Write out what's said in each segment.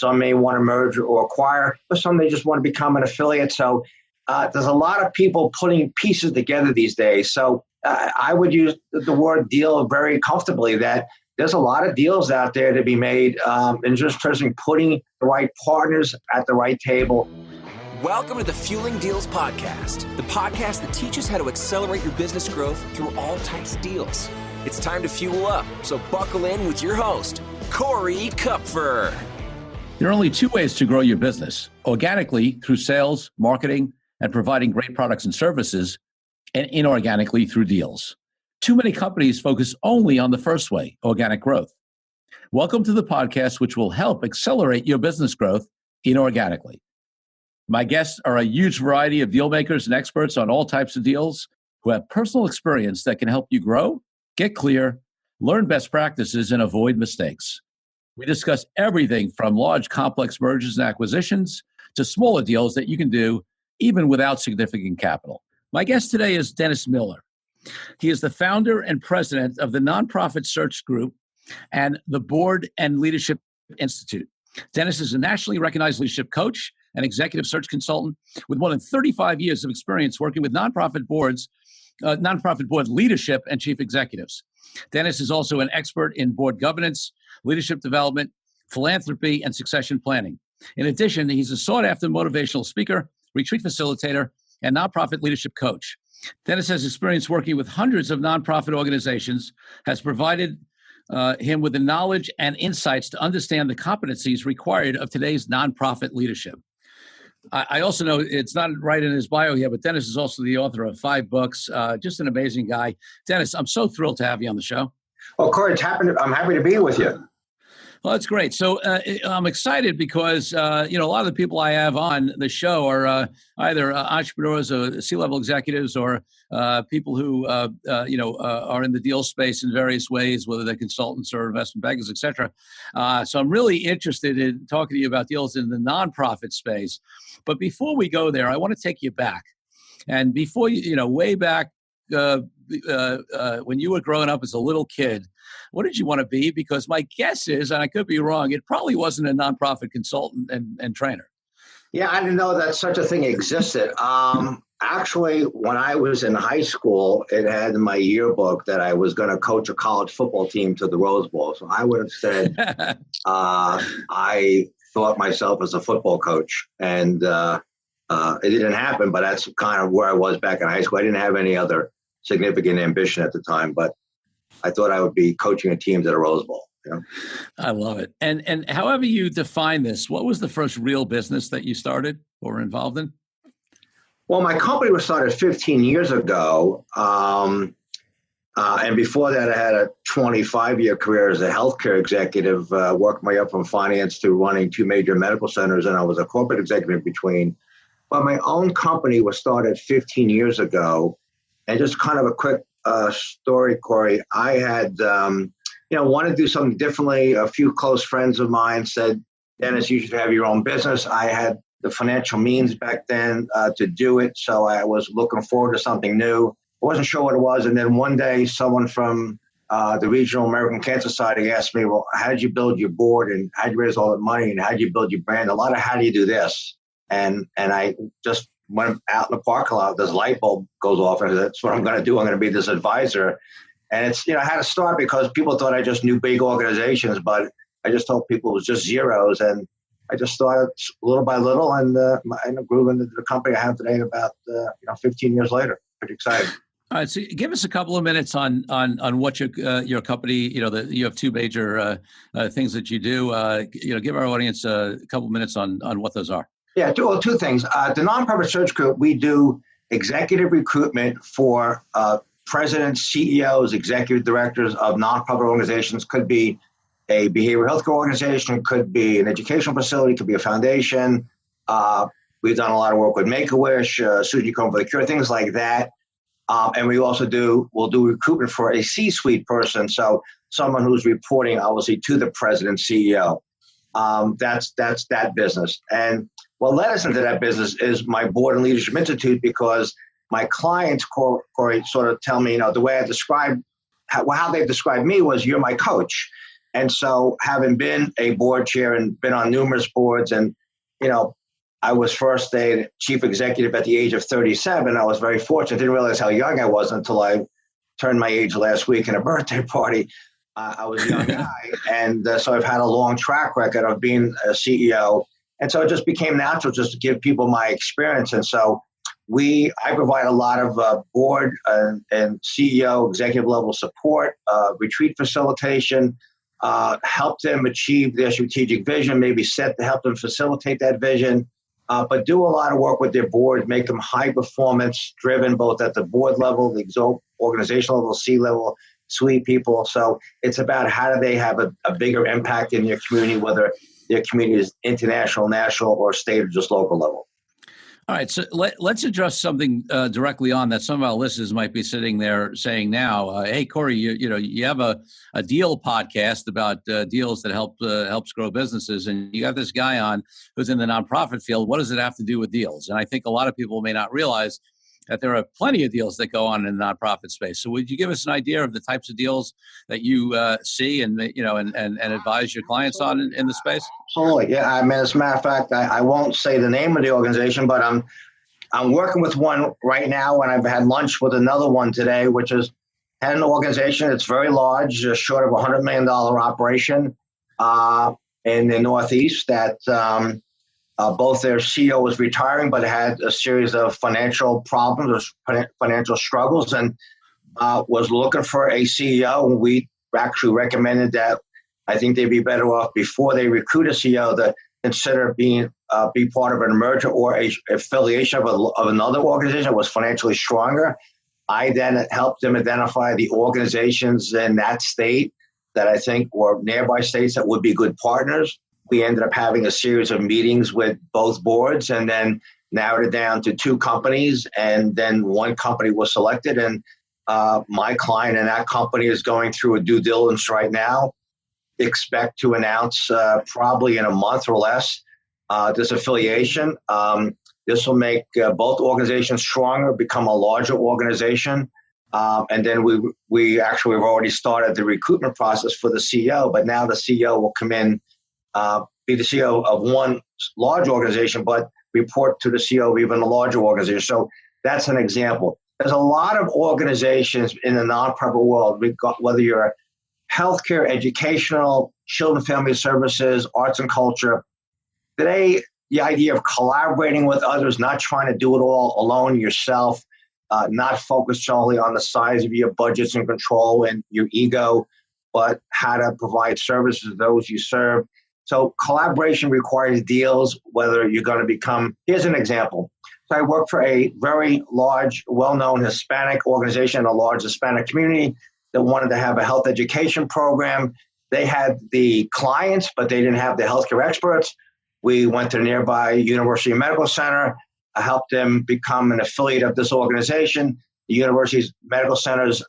Some may want to merge or acquire, or some may just want to become an affiliate. So there's a lot of people putting pieces together these days. So I would use the word deal very comfortably, that there's a lot of deals out there to be made, and just putting the right partners at the right table. Welcome to the Fueling Deals Podcast, the podcast that teaches how to accelerate your business growth through all types of deals. It's time to fuel up, so buckle in with your host, Corey Kupfer. There are only two ways to grow your business: organically through sales, marketing, and providing great products and services, and inorganically through deals. Too many companies focus only on the first way, organic growth. Welcome to the podcast, which will help accelerate your business growth inorganically. My guests are a huge variety of deal makers and experts on all types of deals who have personal experience that can help you grow, get clear, learn best practices, and avoid mistakes. We discuss everything from large, complex mergers and acquisitions to smaller deals that you can do even without significant capital. My guest today is Dennis Miller. He is the founder and president of the nonprofit search group and the Board and Leadership Institute. Dennis is a nationally recognized leadership coach and executive search consultant with more than 35 years of experience working with nonprofit board leadership and chief executives. Dennis is also an expert in board governance, leadership development, philanthropy, and succession planning. In addition, he's a sought-after motivational speaker, retreat facilitator, and nonprofit leadership coach. Dennis has experience working with hundreds of nonprofit organizations, has provided him with the knowledge and insights to understand the competencies required of today's nonprofit leadership. I also know it's not right in his bio here, but Dennis is also the author of 5 books. Just an amazing guy. Dennis, I'm so thrilled to have you on the show. Well, Corey, I'm happy to be with you. Well, that's great. So I'm excited because, a lot of the people I have on the show are either entrepreneurs or C-level executives or people who, are in the deal space in various ways, whether they're consultants or investment bankers, et cetera. So I'm really interested in talking to you about deals in the nonprofit space. But before we go there, I want to take you back. And before way back when you were growing up as a little kid, what did you want to be? Because my guess is, and I could be wrong, it probably wasn't a nonprofit consultant and trainer. Yeah, I didn't know that such a thing existed. Actually, when I was in high school, it had in my yearbook that I was going to coach a college football team to the Rose Bowl. So I would have said I thought myself as a football coach. And it didn't happen, but that's kind of where I was back in high school. I didn't have any other significant ambition at the time, but I thought I would be coaching a team at a Rose Bowl. I love it. And however you define this, what was the first real business that you started or were involved in? Well, my company was started 15 years ago. And before that, I had a 25-year career as a healthcare executive, worked my way up from finance to running 2 major medical centers, and I was a corporate executive in between. But my own company was started 15 years ago. And just kind of a quick story, Corey. I had, wanted to do something differently. A few close friends of mine said, Dennis, you should have your own business. I had the financial means back then to do it. So I was looking forward to something new. I wasn't sure what it was. And then one day, someone from the Regional American Cancer Society asked me, well, how did you build your board? And how did you raise all that money? And how did you build your brand? A lot of how do you do this? And I just went out in the parking lot, this light bulb goes off, and that's what I'm going to do. I'm going to be this advisor. And it's, I had to start because people thought I just knew big organizations, but I just told people it was just zeros. And I just started little by little and grew into the company I have today about, 15 years later. Pretty exciting. All right, so give us a couple of minutes on what your company, you have 2 major things that you do. Give our audience a couple of minutes on what those are. Yeah, two things. The nonprofit search group, we do executive recruitment for presidents, CEOs, executive directors of nonprofit organizations. Could be a behavioral health care organization, could be an educational facility, could be a foundation. We've done a lot of work with Make-A-Wish, Suji Cone for the Cure, things like that. And we'll do recruitment for a C-suite person, so someone who's reporting obviously to the president, CEO. That's that business. And what led us into that business is my Board and Leadership Institute, because my clients, Corey, sort of tell me, the way I describe how they described me was, you're my coach. And so having been a board chair and been on numerous boards, and, I was first a chief executive at the age of 37. I was very fortunate. Didn't realize how young I was until I turned my age last week in a birthday party. I was a young guy. And so I've had a long track record of being a CEO. And so it just became natural just to give people my experience. And so I provide a lot of board and CEO, executive level support, retreat facilitation, help them achieve their strategic vision, maybe help them facilitate that vision, but do a lot of work with their board, make them high performance driven, both at the board level, the organizational level, C-level, suite people. So it's about how do they have a bigger impact in their community, whether their community is international, national, or state, or just local level. All right, so let's address something directly on that. Some of our listeners might be sitting there saying now, "Hey, Corey, you have a deal podcast about deals that helps grow businesses, and you got this guy on who's in the nonprofit field. What does it have to do with deals?" And I think a lot of people may not realize that there are plenty of deals that go on in the nonprofit space. So would you give us an idea of the types of deals that you see and advise your clients on in the space? Absolutely. Yeah. I mean, as a matter of fact, I won't say the name of the organization, but I'm working with one right now, and I've had lunch with another one today, which is had an organization that's very large, just short of $100 million operation in the Northeast that both their CEO was retiring, but had a series of financial problems or financial struggles, and was looking for a CEO. And we actually recommended that I think they'd be better off before they recruit a CEO to consider be part of a merger or a affiliation of another organization that was financially stronger. I then helped them identify the organizations in that state that I think were nearby states that would be good partners. We ended up having a series of meetings with both boards and then narrowed it down to 2 companies. And then one company was selected. And my client in that company is going through a due diligence right now. Expect to announce probably in a month or less this affiliation. This will make both organizations stronger, become a larger organization. And then we actually have already started the recruitment process for the CEO, but now the CEO will come in, be the CEO of one large organization, but report to the CEO of even a larger organization. So that's an example. There's a lot of organizations in the nonprofit world, whether you're healthcare, educational, children, family services, arts and culture. Today, the idea of collaborating with others, not trying to do it all alone yourself, not focused solely on the size of your budgets and control and your ego, but how to provide services to those you serve. So collaboration requires deals, whether you're going to become, here's an example. So I work for a very large, well-known Hispanic organization, a large Hispanic community that wanted to have a health education program. They had the clients, but they didn't have the healthcare experts. We went to the nearby University Medical Center. I helped them become an affiliate of this organization. The university's medical center's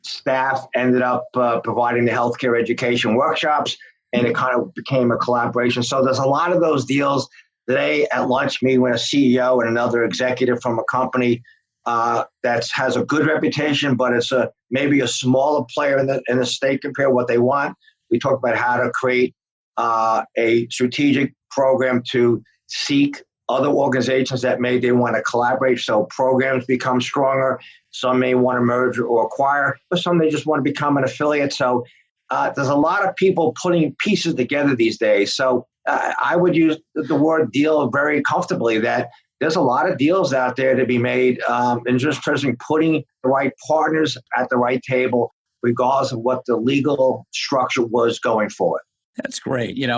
staff ended up providing the healthcare education workshops, and it kind of became a collaboration. So there's a lot of those deals. Today at lunch, me with a CEO and another executive from a company that has a good reputation, but it's maybe a smaller player in the state compared to what they want. We talk about how to create a strategic program to seek other organizations that they want to collaborate, so programs become stronger. Some may want to merge or acquire, but some they just want to become an affiliate. So there's a lot of people putting pieces together these days. So I would use the word deal very comfortably, that there's a lot of deals out there to be made, and just putting the right partners at the right table, regardless of what the legal structure was going forward. That's great. You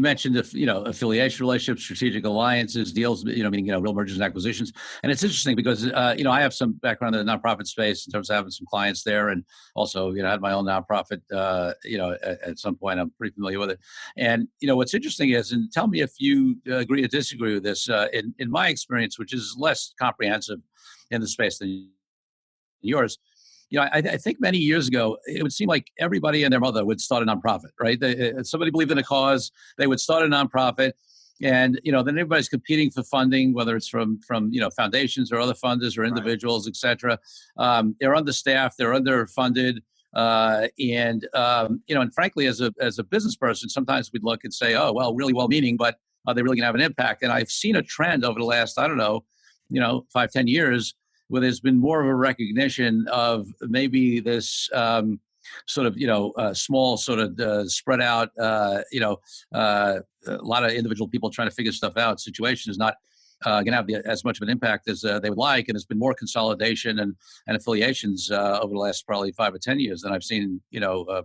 mentioned, affiliation relationships, strategic alliances, deals, meaning, real mergers and acquisitions. And it's interesting because, I have some background in the nonprofit space in terms of having some clients there, and also, had my own nonprofit, at some point. I'm pretty familiar with it. And, what's interesting is, and tell me if you agree or disagree with this, in my experience, which is less comprehensive in the space than yours, I think many years ago, it would seem like everybody and their mother would start a nonprofit, right? Somebody believed in a cause, they would start a nonprofit, and then everybody's competing for funding, whether it's from foundations or other funders or individuals, et cetera. They're understaffed, they're underfunded. And frankly, as a business person, sometimes we'd look and say, oh, well, really well-meaning, but are they really going to have an impact? And I've seen a trend over the last, 5-10 years, where there's been more of a recognition of maybe this small sort of spread out, a lot of individual people trying to figure stuff out. Situation is not going to have as much of an impact as they would like, and there's been more consolidation and affiliations over the last probably 5 or 10 years than I've seen,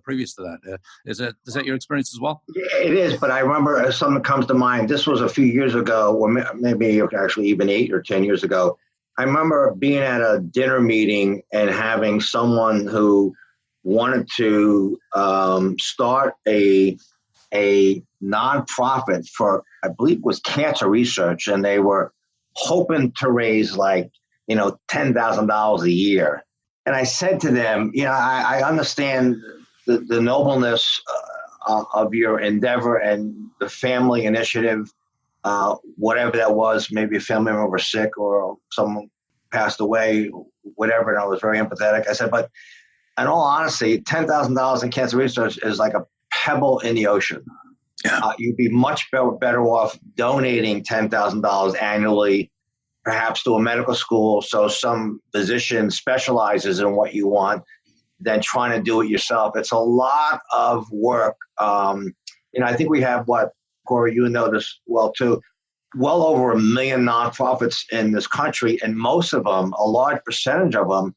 previous to that. Is that your experience as well? It is, but I remember something comes to mind. This was a few years ago, or maybe actually even 8 or 10 years ago. I remember being at a dinner meeting and having someone who wanted to start a nonprofit for, I believe it was cancer research, and they were hoping to raise $10,000 a year. And I said to them, I understand the nobleness of your endeavor and the family initiative, whatever that was, maybe a family member was sick or someone passed away, whatever, and I was very empathetic. I said, but in all honesty, $10,000 in cancer research is like a pebble in the ocean. Yeah. You'd be much better off donating $10,000 annually, perhaps to a medical school, so some physician specializes in what you want, than trying to do it yourself. It's a lot of work. I think we have Corey, you know this well too, well over 1 million nonprofits in this country, and most of them, a large percentage of them,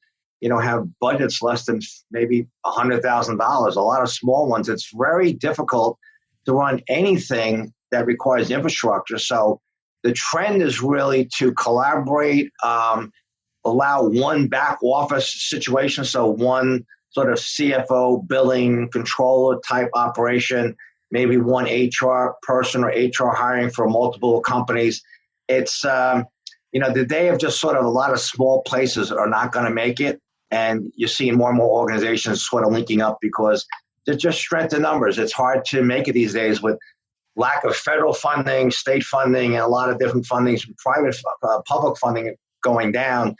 have budgets less than maybe $100,000. A lot of small ones. It's very difficult to run anything that requires infrastructure. So the trend is really to collaborate, allow one back office situation, so one sort of CFO, billing, controller type operation, maybe one HR person or HR hiring for multiple companies. It's, the day of just sort of a lot of small places are not going to make it. And you're seeing more and more organizations sort of linking up because they're just strength in numbers. It's hard to make it these days with lack of federal funding, state funding, and a lot of different fundings, private, public funding going down.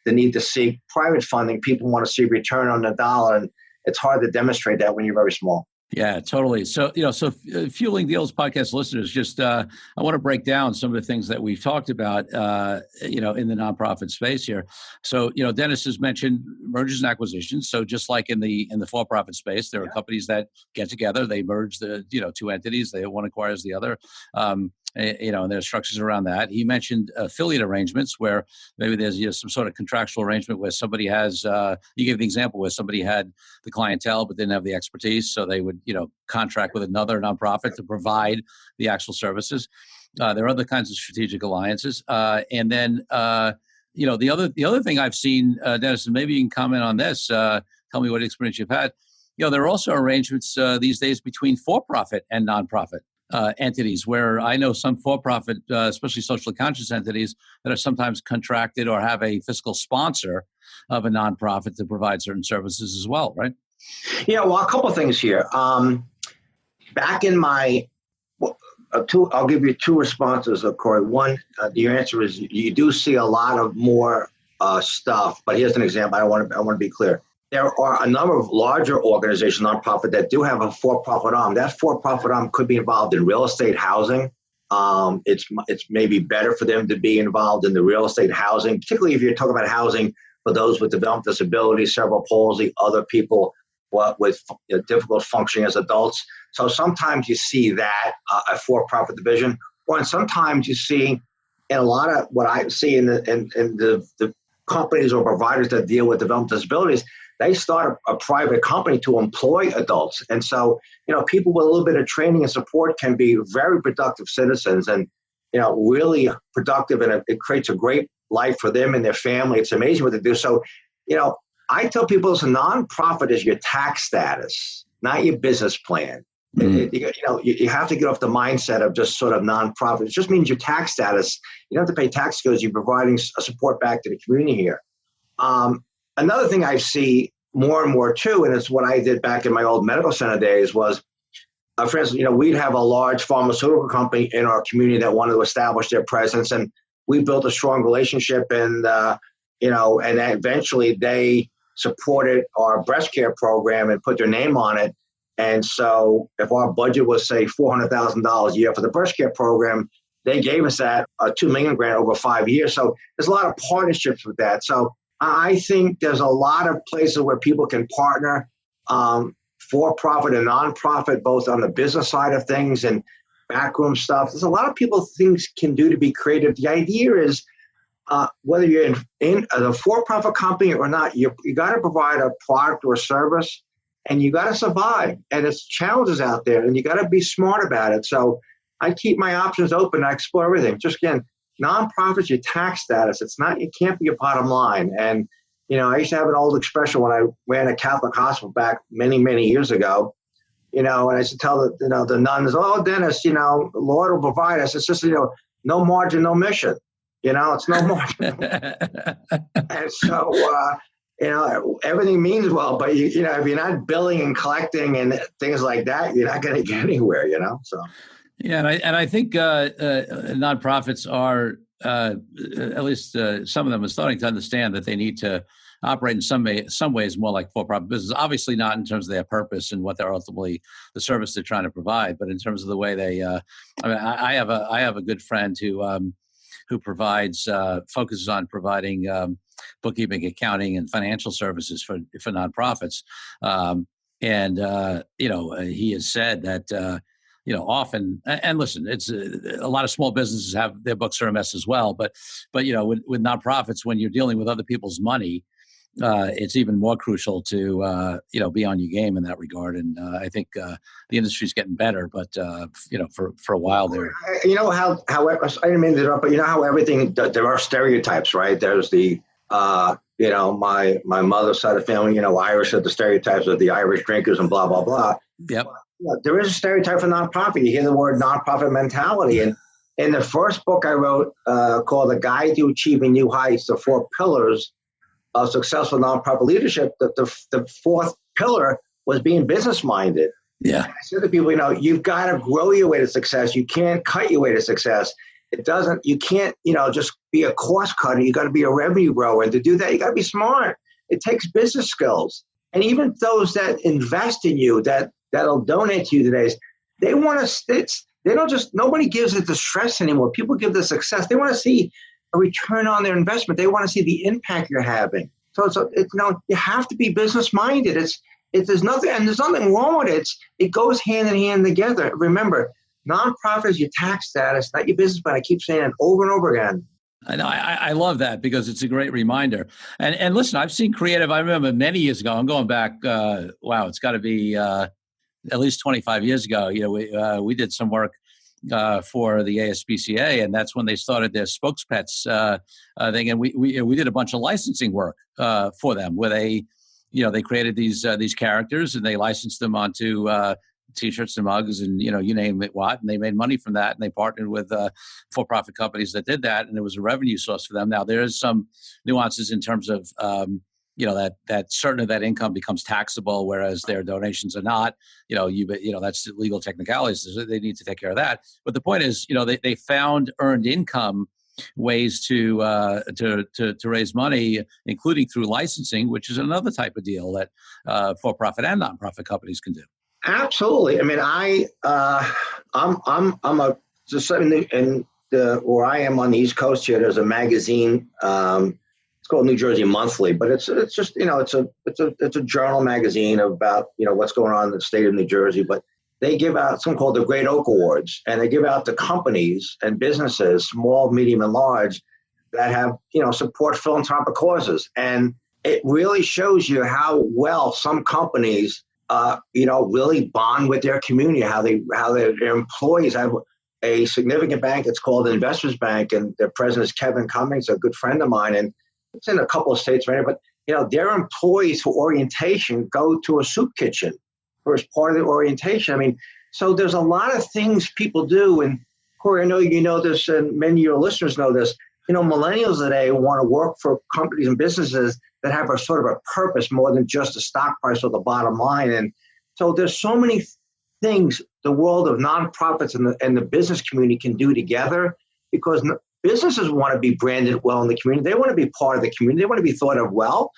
The need to seek private funding. People want to see return on the dollar, and it's hard to demonstrate that when you're very small. Yeah, totally. So, Fueling Deals podcast listeners, just I want to break down some of the things that we've talked about, in the nonprofit space here. So, Dennis has mentioned mergers and acquisitions. So just like in the for-profit space, there are companies that get together, they merge the, two entities, one acquires the other. And there's structures around that. He mentioned affiliate arrangements where maybe there's some sort of contractual arrangement where somebody has, you gave the example where somebody had the clientele but didn't have the expertise, so they would, contract with another nonprofit to provide the actual services. There are other kinds of strategic alliances. And then, the other thing I've seen, Dennis, and maybe you can comment on this, tell me what experience you've had. There are also arrangements these days between for-profit and nonprofit entities, where I know some for-profit, especially socially conscious entities, that are sometimes contracted or have a fiscal sponsor of a nonprofit to provide certain services as well, right? Yeah, well, a couple of things here. Back in my I'll give you two responses, Corey. One, your answer is you do see a lot of more stuff, but here's an example. I want to be clear. There are a number of larger organizations, nonprofit, that do have a for-profit arm. That for-profit arm could be involved in real estate housing. It's maybe better for them to be involved in the real estate housing, particularly if you're talking about housing for those with developmental disabilities, cerebral palsy, other people with difficult functioning as adults. So sometimes you see that a for-profit division, or sometimes you see in a lot of what I see in the companies or providers that deal with developmental disabilities, they start a private company to employ adults. And so, people with a little bit of training and support can be very productive citizens and, really productive, and it creates a great life for them and their family. It's amazing what they do. So, I tell people it's a nonprofit is your tax status, not your business plan. Mm-hmm. You have to get off the mindset of just sort of nonprofit. It just means your tax status. You don't have to pay tax because you're providing a support back to the community here. Another thing I see more and more too, and it's what I did back in my old medical center days, was, for instance, we'd have a large pharmaceutical company in our community that wanted to establish their presence, and we built a strong relationship, and and eventually they supported our breast care program and put their name on it. And so if our budget was, say, $400,000 a year for the breast care program, they gave us that $2 million grant over 5 years. So there's a lot of partnerships with that. So I think there's a lot of places where people can partner, for-profit and non-profit, both on the business side of things and backroom stuff. There's a lot of things can do to be creative. The idea is whether you're in a for-profit company or not, you got to provide a product or service, and you got to survive. And there's challenges out there, and you got to be smart about it. So I keep my options open. I explore everything. Just again, nonprofits, your tax status, it can't be a bottom line. And, I used to have an old expression when I ran a Catholic hospital back many, many years ago, and I used to tell the nuns, oh, Dennis, the Lord will provide us. It's just, no margin, no mission. It's no margin. And so, everything means well, but if you're not billing and collecting and things like that, you're not going to get anywhere, so. Yeah. And I think nonprofits are, at least some of them are starting to understand that they need to operate in some ways more like for-profit business. Obviously not in terms of their purpose and what they're ultimately, the service they're trying to provide, but in terms of the way they, I have a good friend who provides, focuses on providing bookkeeping, accounting, and financial services for nonprofits. He has said that, often, and listen, it's a lot of small businesses have their books are a mess as well. But with nonprofits, when you're dealing with other people's money, it's even more crucial to be on your game in that regard. And I think the industry's getting better, but for a while there. How I didn't mean to interrupt, but how everything, there are stereotypes, right? There's the my mother's side of the family, Irish, are the stereotypes of the Irish drinkers and blah blah blah. Yep. There is a stereotype for nonprofit. You hear the word nonprofit mentality. And in the first book I wrote called The Guide to Achieving New Heights, the 4 pillars of successful nonprofit leadership, the fourth pillar was being business minded. Yeah. And I said to people, you've got to grow your way to success. You can't cut your way to success. You can't, just be a cost cutter. You got to be a revenue grower. And to do that, you got to be smart. It takes business skills. And even those that invest in you, that'll donate to you today, they want to, they don't just, nobody gives it the stress anymore. People give the success. They want to see a return on their investment. They want to see the impact you're having. So you have to be business minded. There's nothing wrong with it. It goes hand in hand together. Remember, nonprofit is your tax status, not your business plan. I keep saying it over and over again. I know. I love that because it's a great reminder. And listen, I've seen creative. I remember many years ago. I'm going back. It's got to be at least 25 years ago. We did some work for the ASPCA, and that's when they started their spokespets thing. And we did a bunch of licensing work for them, where they created these characters and they licensed them onto T-shirts and mugs and you name it what, and they made money from that, and they partnered with for-profit companies that did that, and it was a revenue source for them. Now there is some nuances in terms of that certain of that income becomes taxable, whereas their donations are not. That's legal technicalities. So they need to take care of that. But the point is, they found earned income ways to raise money, including through licensing, which is another type of deal that for-profit and nonprofit companies can do. Absolutely. I mean, where I am on the East Coast here, there's a magazine. It's called New Jersey Monthly, but it's just it's a journal magazine about what's going on in the state of New Jersey. But they give out something called the Great Oak Awards, and they give out to companies and businesses, small, medium, and large, that have support philanthropic causes, and it really shows you how well some companies really bond with their community, how their employees have a significant bank. It's called Investors Bank, and their president is Kevin Cummings, a good friend of mine, and it's in a couple of states right now. But their employees for orientation go to a soup kitchen for as part of the orientation. I mean, so there's a lot of things people do, and Corey, I know you know this, and many of your listeners know this. Millennials today want to work for companies and businesses that have a sort of a purpose more than just the stock price or the bottom line. And so there's so many things the world of nonprofits and the business community can do together, because businesses want to be branded well in the community. They want to be part of the community. They want to be thought of well.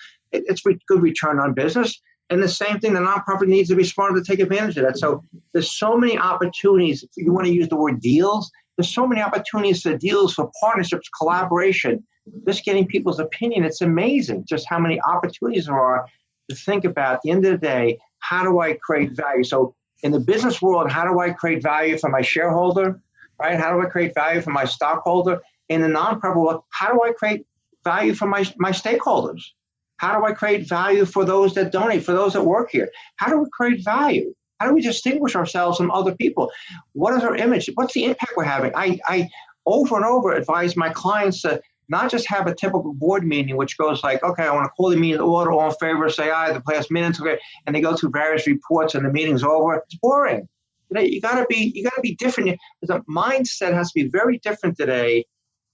good return on business. And the same thing, the nonprofit needs to be smart to take advantage of that. So there's so many opportunities. If you want to use the word deals, there's so many opportunities for deals, for partnerships, collaboration, just getting people's opinion. It's amazing just how many opportunities there are to think about. At the end of the day, how do I create value? So in the business world, how do I create value for my shareholder, right? How do I create value for my stockholder? In the nonprofit world, how do I create value for my stakeholders? How do I create value for those that donate, for those that work here? How do we create value? How do we distinguish ourselves from other people? What is our image? What's the impact we're having? I over and over advise my clients to not just have a typical board meeting, which goes like, okay, I want to call the meeting to order, all in favor, say aye, the past minute's okay, and they go through various reports and the meeting's over. It's boring. You gotta be different. The mindset has to be very different today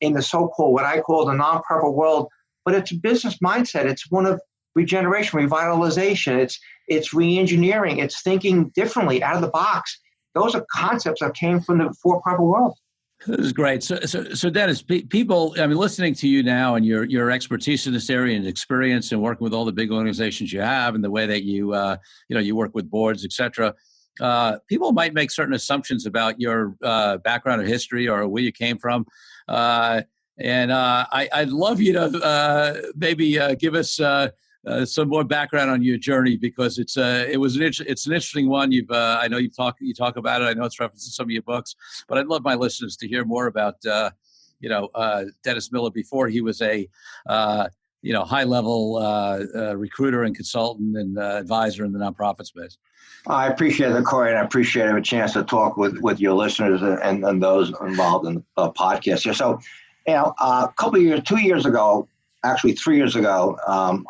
in the so-called, what I call the nonprofit world, but it's a business mindset. It's one of regeneration, revitalization. It's re-engineering. It's thinking differently, out of the box. Those are concepts that came from the for-profit world. This is great. So Dennis, people, I mean, listening to you now and your expertise in this area and experience and working with all the big organizations you have and the way that you work with boards, et cetera, people might make certain assumptions about your background or history or where you came from. And I'd love you to maybe give us some more background on your journey, because it's an interesting one. I know you talk about it. I know it's referenced in some of your books, but I'd love my listeners to hear more about Dennis Miller before he was a high level recruiter and consultant and advisor in the nonprofit space. I appreciate it, Corey, and I appreciate having a chance to talk with your listeners and those involved in the podcast here. So, a couple of years, 2 years ago, actually 3 years ago,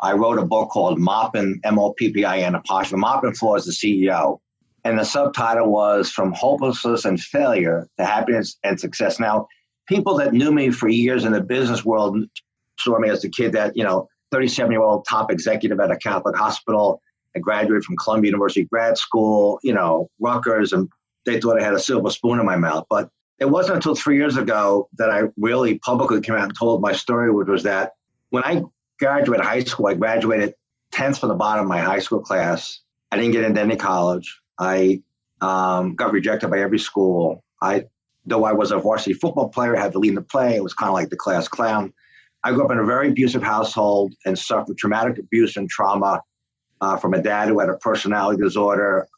I wrote a book called Moppin', M-O-P-P-I-N, apostrophe, Moppin' Floors the CEO. And the subtitle was From Hopelessness and Failure to Happiness and Success. Now, people that knew me for years in the business world saw me as the kid that, 37-year-old top executive at a Catholic hospital. I graduated from Columbia University grad school, Rutgers, and they thought I had a silver spoon in my mouth. But it wasn't until 3 years ago that I really publicly came out and told my story, which was that when I graduated high school, I graduated 10th from the bottom of my high school class. I didn't get into any college. I got rejected by every school. Though I was a varsity football player, I had to lead the play. It was kind of like the class clown. I grew up in a very abusive household and suffered traumatic abuse and trauma from a dad who had a personality disorder,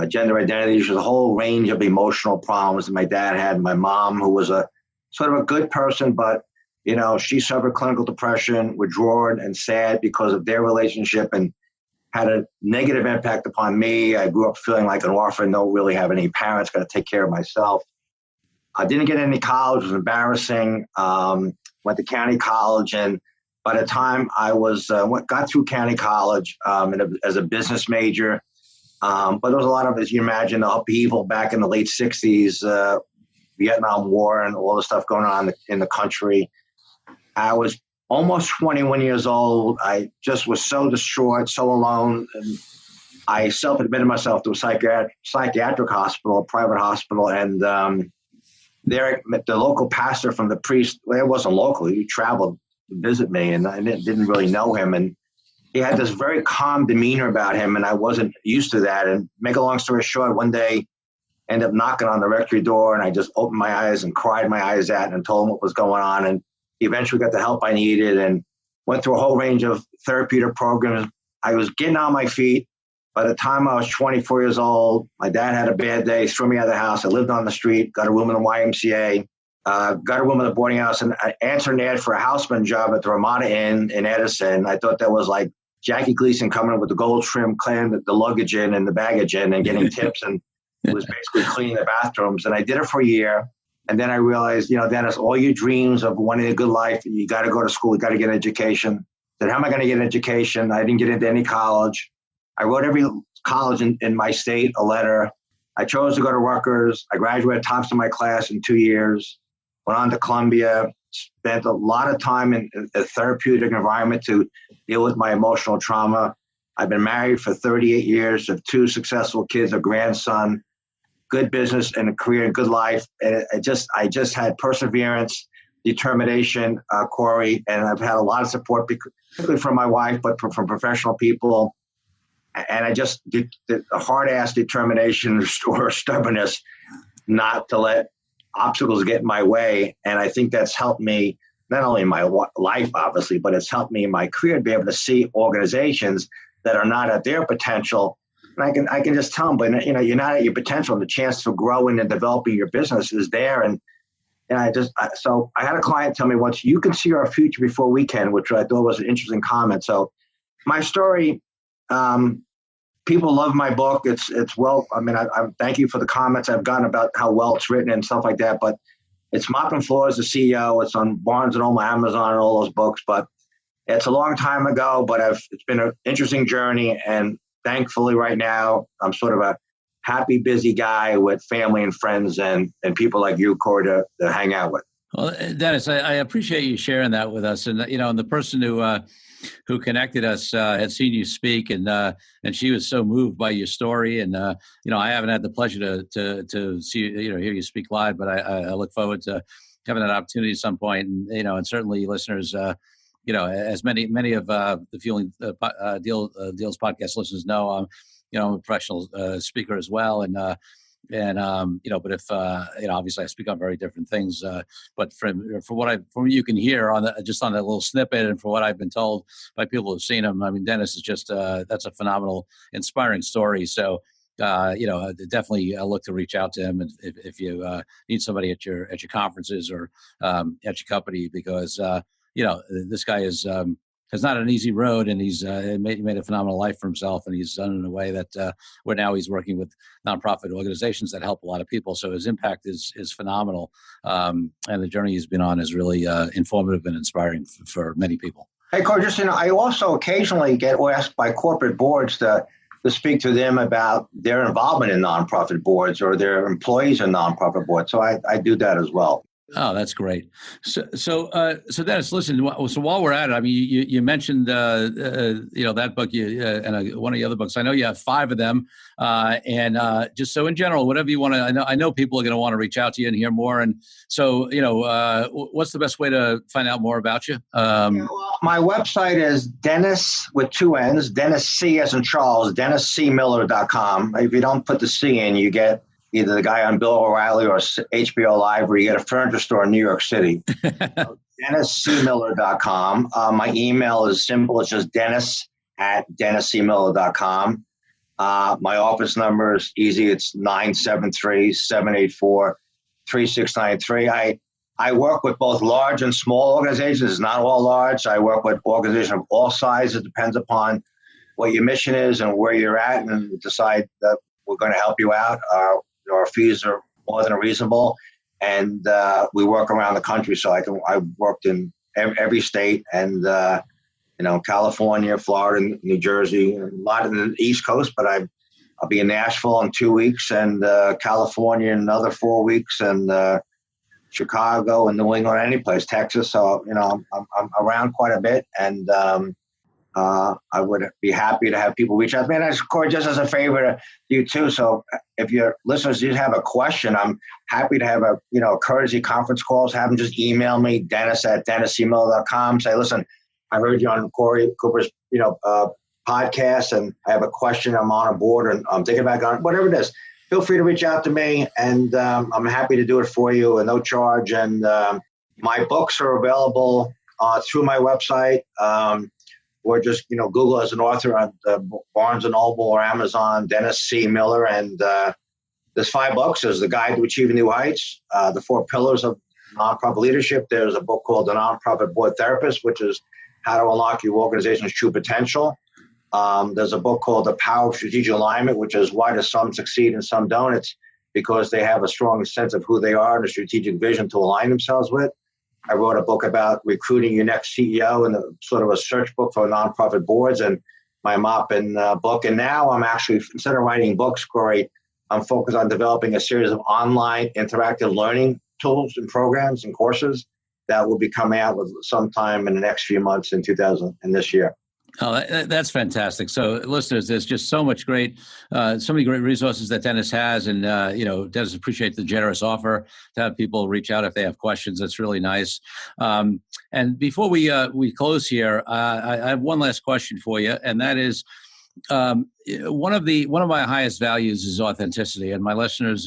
gender identity issues, a whole range of emotional problems that my dad had. My mom, who was a sort of a good person, but she suffered clinical depression, withdrawn and sad because of their relationship, and had a negative impact upon me. I grew up feeling like an orphan, don't really have any parents, got to take care of myself. I didn't get any college, it was embarrassing. Went to county college, and by the time I got through county college as a business major, but there was a lot of, as you imagine, the upheaval back in the late 60s, Vietnam War and all the stuff going on in the country. I was almost 21 years old. I just was so distraught, so alone. And I self-admitted myself to a psychiatric hospital, a private hospital. And there, the local pastor from the priest, well, it wasn't local, he traveled to visit me, and I didn't really know him. And he had this very calm demeanor about him, and I wasn't used to that. And make a long story short, one day, ended up knocking on the rectory door, and I just opened my eyes and cried my eyes out and told him what was going on. And he eventually got the help I needed and went through a whole range of therapeutic programs. I was getting on my feet. By the time I was 24 years old, my dad had a bad day, threw me out of the house. I lived on the street, got a room in the YMCA, got a room in the boarding house, and I answered an ad for a houseman job at the Ramada Inn in Edison. I thought that was like Jackie Gleason coming in with the gold trim, clearing the luggage in and the baggage in and getting tips, and it was basically cleaning the bathrooms. And I did it for a year. And then I realized, Dennis, all your dreams of wanting a good life, you got to go to school, you got to get an education. Then how am I going to get an education? I didn't get into any college. I wrote every college in my state a letter. I chose to go to Rutgers. I graduated tops of my class in 2 years, went on to Columbia, spent a lot of time in a therapeutic environment to deal with my emotional trauma. I've been married for 38 years, have 2 successful kids, a grandson, good business and a career and good life. And I just had perseverance, determination, Corey, and I've had a lot of support, particularly from my wife, but from professional people. And I just did the hard-ass determination or stubbornness not to let obstacles get in my way. And I think that's helped me, not only in my life, obviously, but it's helped me in my career to be able to see organizations that are not at their potential. And I can just tell them, but you're not at your potential, and the chance for growing and developing your business is there. And so I had a client tell me once, you can see our future before we can, which I thought was an interesting comment. So my story, people love my book. It's well, I mean, I thank you for the comments I've gotten about how well it's written and stuff like that. But it's Mopping Floors, the CEO. It's on Barnes & Noble, Amazon, and all those books. But it's a long time ago, but it's been an interesting journey. And thankfully right now, I'm sort of a happy, busy guy with family and friends and people like you, Corey, to hang out with. Well, Dennis, I appreciate you sharing that with us. And, and the person who connected us had seen you speak, and she was so moved by your story. And, I haven't had the pleasure to see you, hear you speak live, but I look forward to having that opportunity at some point. And, and certainly listeners, as many of the Fueling Deals podcast listeners know, I'm a professional speaker as well. But if obviously I speak on very different things. But from what you can hear on that little snippet, and for what I've been told by people who've seen him, I mean, Dennis is just that's a phenomenal, inspiring story. So definitely look to reach out to him if you need somebody at your conferences or at your company, because this guy has not an easy road, and he's made a phenomenal life for himself, and he's done it in a way that where now he's working with nonprofit organizations that help a lot of people. So his impact is phenomenal, and the journey he's been on is really informative and inspiring for many people. Hey, Corey, I also occasionally get asked by corporate boards to speak to them about their involvement in nonprofit boards or their employees in nonprofit boards. So I do that as well. Oh, that's great. So Dennis, listen. So while we're at it, I mean, you mentioned that book, and one of the other books. I know you have 5 of them, and just so in general, whatever you want to. I know people are going to want to reach out to you and hear more. And so, what's the best way to find out more about you? My website is Dennis with 2 N's, Dennis C as in Charles, DennisCMiller.com. If you don't put the C in, you get either the guy on Bill O'Reilly or HBO Live, where you get a furniture store in New York City. DennisCMiller.com. My email is simple. It's just Dennis@DennisCMiller.com. My office number is easy. It's 973-784-3693. I work with both large and small organizations. It's not all large. I work with organizations of all sizes. It depends upon what your mission is and where you're at, and decide that we're going to help you out. Our fees are more than reasonable, and we work around the country. So I've worked in every state, and California, Florida, New Jersey, a lot of the East Coast. But I'll be in Nashville in 2 weeks, and California in another 4 weeks, and Chicago and New England, any place, Texas. So I'm around quite a bit, and I would be happy to have people reach out. Man, Corey, just as a favor to you too. So if your listeners do have a question, I'm happy to have a courtesy conference calls. Have them just email me, Dennis@DennisCMiller.com. Say, listen, I heard you on Corey Cooper's podcast, and I have a question. I'm on a board, and I'm thinking about going, whatever it is. Feel free to reach out to me, and I'm happy to do it for you at no charge. And my books are available through my website. Or just, Google as an author on Barnes & Noble or Amazon, Dennis C. Miller. And there's 5 books. There's The Guide to Achieving New Heights, The 4 Pillars of Nonprofit Leadership. There's a book called The Nonprofit Board Therapist, which is how to unlock your organization's true potential. There's a book called The Power of Strategic Alignment, which is why do some succeed and some don't. It's because they have a strong sense of who they are and a strategic vision to align themselves with. I wrote a book about recruiting your next CEO, and sort of a search book for nonprofit boards, and my Mopping book. And now I'm actually, instead of writing books, Corey, I'm focused on developing a series of online interactive learning tools and programs and courses that will be coming out with sometime in the next few months in this year. Oh, that's fantastic. So, listeners, there's just so many great resources that Dennis has, and Dennis appreciates the generous offer to have people reach out if they have questions. That's really nice. And before we close here, I have one last question for you, and that is, one of my highest values is authenticity, and my listeners,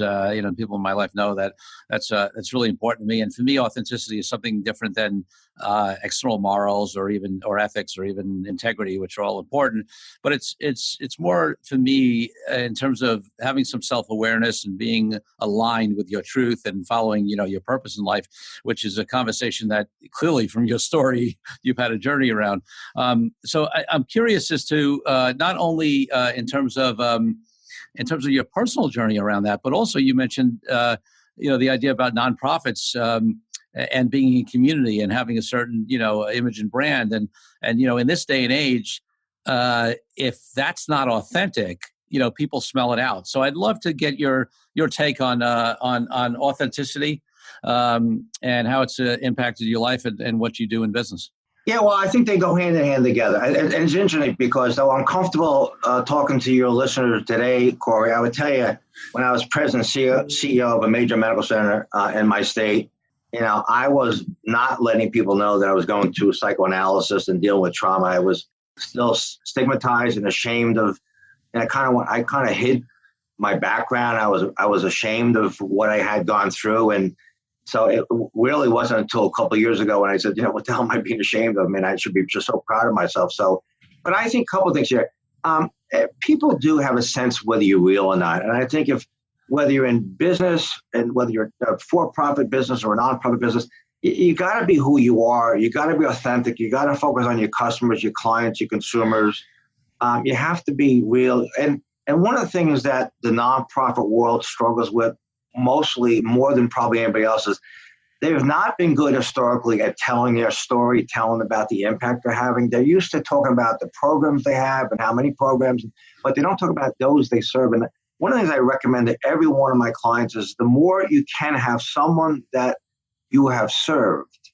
people in my life know that that's really important to me. And for me, authenticity is something different than external morals or ethics or even integrity, which are all important. But it's more for me in terms of having some self-awareness and being aligned with your truth and following your purpose in life, which is a conversation that clearly from your story you've had a journey around. So I'm curious as to not only in terms of your personal journey around that, but also you mentioned the idea about nonprofits and being in community and having a certain image and brand, and in this day and age, if that's not authentic, people smell it out. So I'd love to get your take on authenticity and how it's impacted your life and what you do in business. Yeah, well, I think they go hand in hand together. And it's interesting because though I'm comfortable talking to your listeners today, Corey, I would tell you when I was president CEO of a major medical center in my state, I was not letting people know that I was going through psychoanalysis and dealing with trauma. I was still stigmatized and ashamed of, and I kind of hid my background. I was ashamed of what I had gone through. And so it really wasn't until a couple of years ago when I said, what the hell am I being ashamed of? I mean, I should be just so proud of myself. So, but I think a couple of things here. People do have a sense whether you're real or not. And I think whether you're in business and whether you're a for-profit business or a non-profit business, you got to be who you are. You got to be authentic. You got to focus on your customers, your clients, your consumers. You have to be real. And one of the things that the nonprofit world struggles with mostly more than probably anybody else is they've not been good historically at telling their story, telling about the impact they're having. They're used to talking about the programs they have and how many programs, but they don't talk about those they serve. And one of the things I recommend to every one of my clients is the more you can have someone that you have served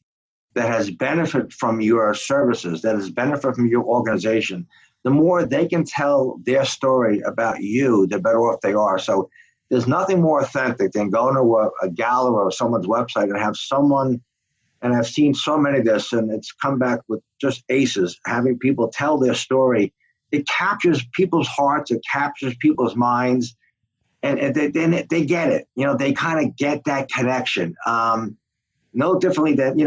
that has benefited from your services, that has benefited from your organization, the more they can tell their story about you, the better off they are. So there's nothing more authentic than going to a gallery or someone's website and have someone, and I've seen so many of this, and it's come back with just aces, having people tell their story. It captures people's hearts, it captures people's minds, and they get it. They kind of get that connection. No differently than,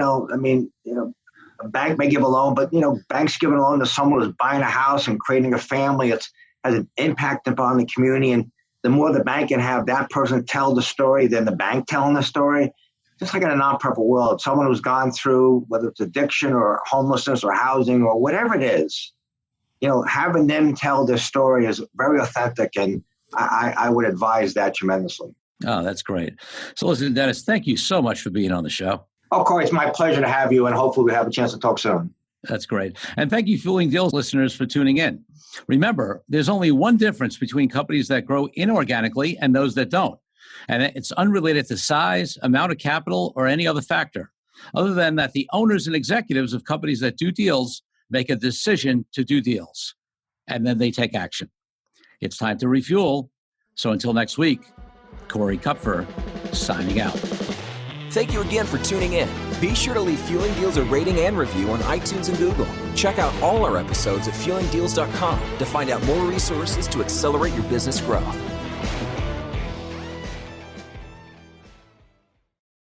a bank may give a loan, but, banks giving a loan to someone who's buying a house and creating a family, it has an impact upon the community. And the more the bank can have that person tell the story than the bank telling the story, just like in a nonprofit world, someone who's gone through, whether it's addiction or homelessness or housing or whatever it is, having them tell their story is very authentic. And I would advise that tremendously. Oh, that's great. So listen, Dennis, thank you so much for being on the show. Oh, Corey, it's my pleasure to have you, and hopefully we have a chance to talk soon. That's great. And thank you, Fueling Deals listeners, for tuning in. Remember, there's only one difference between companies that grow inorganically and those that don't. And it's unrelated to size, amount of capital, or any other factor, other than that the owners and executives of companies that do deals make a decision to do deals, and then they take action. It's time to refuel. So until next week, Corey Kupfer signing out. Thank you again for tuning in. Be sure to leave Fueling Deals a rating and review on iTunes and Google. Check out all our episodes at fuelingdeals.com to find out more resources to accelerate your business growth.